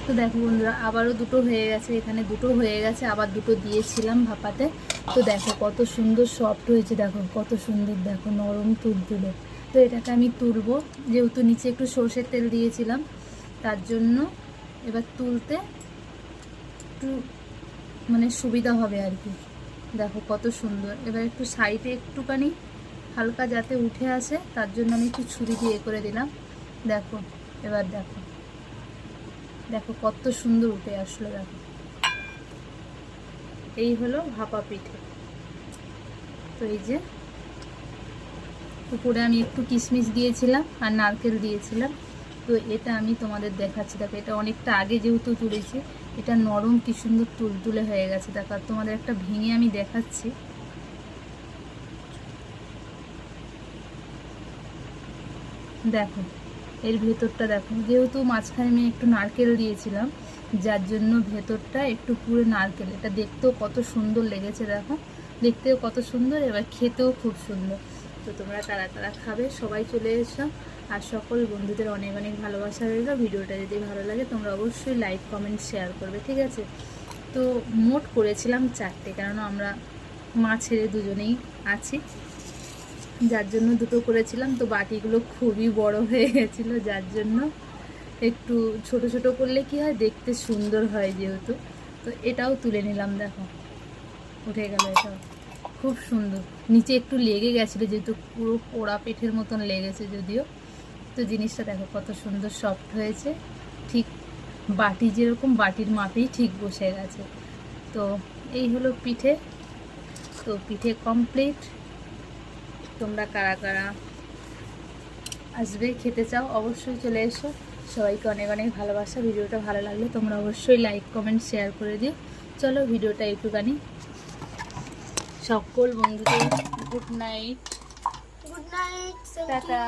তো দেখো বন্ধুরা আবারও দুটো হয়ে গেছে, এখানে দুটো হয়ে গেছে, আবার দুটো দিয়েছিলাম ভাপাতে। তো দেখো কত সুন্দর সফট হয়েছে, দেখো কত সুন্দর, দেখো নরম তুলতুলে। তো এটাকে আমি তুলবো, যেহেতু নিচে একটু সর্ষের তেল দিয়েছিলাম তার জন্য এবার তুলতে একটু মানে সুবিধা হবে আর কি। দেখো কত সুন্দর। এবার একটু সাইডে একটুখানি হালকা যাতে উঠে আসে তার জন্য আমি একটু ছুরি দিয়ে করে দিলাম। দেখো এবার দেখো, দেখো কত সুন্দর উঠে আসলো। দেখো এই হলো ভাপা পিঠে। তো এই যে উপরে আমি একটু কিশমিশ দিয়েছিলাম আর নারকেল দিয়েছিলাম। তো এটা আমি তোমাদের দেখাচ্ছি। দেখো এটা অনেকটা আগে যেহেতু তুলেছি, এটা নরম কি সুন্দর তুলতুলে হয়ে গেছে। দেখো আর তোমাদের একটা ভেঙে আমি দেখাচ্ছি। দেখো এর ভেতরটা দেখো, যেহেতু মাঝখানে আমি একটু নারকেল দিয়েছিলাম যার জন্য ভেতরটা একটু পুরো নারকেল। এটা দেখতেও কত সুন্দর লেগেছে, দেখো দেখতেও কত সুন্দর, এবার খেতেও খুব সুন্দর। তো তোমরা কারা কারা খাবে সবাই চলে এসো। আর সকল বন্ধুদের অনেক অনেক ভালোবাসা রইল। ভিডিওটা যদি ভালো লাগে তোমরা অবশ্যই লাইক কমেন্ট শেয়ার করবে, ঠিক আছে? তো মোট করেছিলাম 4টে, কেননা আমরা মা ছেড়ে দুজনেই আছি, যার জন্য দুটো করেছিলাম। তো বাটিগুলো খুবই বড় হয়ে গেছিলো, যার জন্য একটু ছোট ছোট করলে কি হয় দেখতে সুন্দর হয় যেহেতু। তো এটাও তুলে নিলাম, দেখো উঠে গেল, এটাও খুব সুন্দর। নিচে একটু লেগে গেছিলো যেহেতু পুরো পোড়া পিঠের মতন লেগেছে যদিও। তো জিনিসটা দেখো কত সুন্দর সফট হয়েছে, ঠিক বাটি যেরকম বাটির মাপেই ঠিক বসে গেছে। তো এই হলো পিঠে। তো পিঠে কমপ্লিট। তোমরা কারা কারা আসবে খেতে চাও অবশ্যই চলে এসো। সবাইকে অনেক অনেক ভালোবাসা। ভিডিওটা ভালো লাগলে তোমরা অবশ্যই লাইক কমেন্ট শেয়ার করে দিও। চলো ভিডিওটা একটুখানি সকল বন্ধুদের good night, good night, tata.